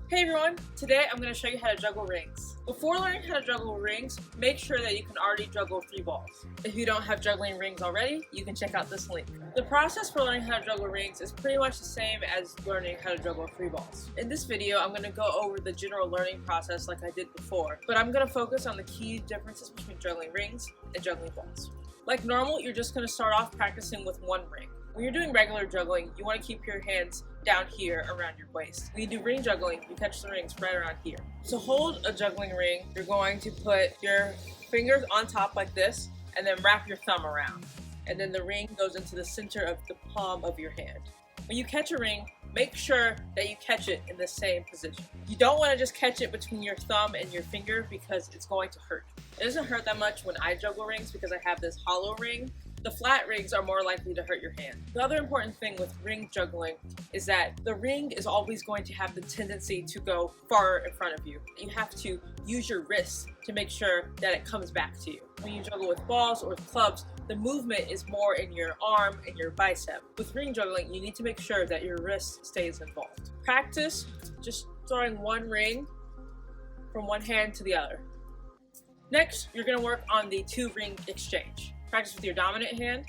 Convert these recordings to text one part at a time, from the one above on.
Hey everyone, today I'm going to show you how to juggle rings. Before learning how to juggle rings, make sure that you can already juggle 3 balls. If you don't have juggling rings already, you can check out this link. The process for learning how to juggle rings is pretty much the same as learning how to juggle 3 balls. In this video, I'm going to go over the general learning process like I did before, but I'm going to focus on the key differences between juggling rings and juggling balls. Like normal, you're just going to start off practicing with 1 ring. When you're doing regular juggling, you want to keep your hands down here around your waist. When you do ring juggling, you catch the rings right around here. To hold a juggling ring, you're going to put your fingers on top like this and then wrap your thumb around. And then the ring goes into the center of the palm of your hand. When you catch a ring, make sure that you catch it in the same position. You don't want to just catch it between your thumb and your finger because it's going to hurt. It doesn't hurt that much when I juggle rings because I have this hollow ring. The flat rings are more likely to hurt your hand. The other important thing with ring juggling is that the ring is always going to have the tendency to go far in front of you. You have to use your wrists to make sure that it comes back to you. When you juggle with balls or with clubs, the movement is more in your arm and your bicep. With ring juggling, you need to make sure that your wrist stays involved. Practice just throwing 1 ring from one hand to the other. Next, you're going to work on the 2 ring exchange. Practice with your dominant hand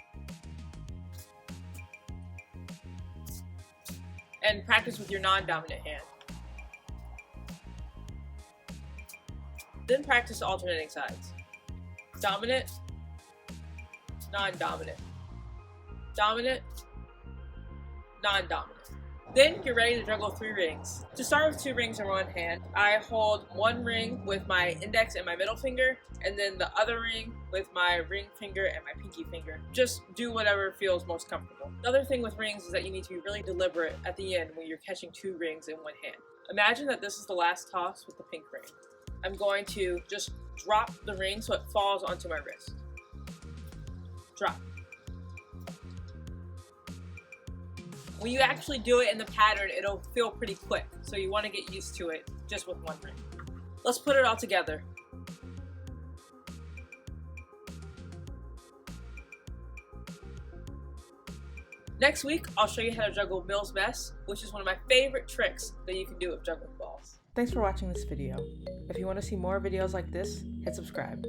and practice with your non-dominant hand. Then practice alternating sides. Dominant, non-dominant, dominant, non-dominant. Then you're ready to juggle 3 rings. To start with 2 rings in one hand, I hold 1 ring with my index and my middle finger, and then the other ring with my ring finger and my pinky finger. Just do whatever feels most comfortable. The other thing with rings is that you need to be really deliberate at the end when you're catching 2 rings in one hand. Imagine that this is the last toss with the pink ring. I'm going to just drop the ring so it falls onto my wrist. Drop. When you actually do it in the pattern, it'll feel pretty quick, so you want to get used to it just with 1 ring. Let's put it all together. Next week, I'll show you how to juggle Mills Mess, which is one of my favorite tricks that you can do with juggling balls. Thanks for watching this video. If you want to see more videos like this, hit subscribe.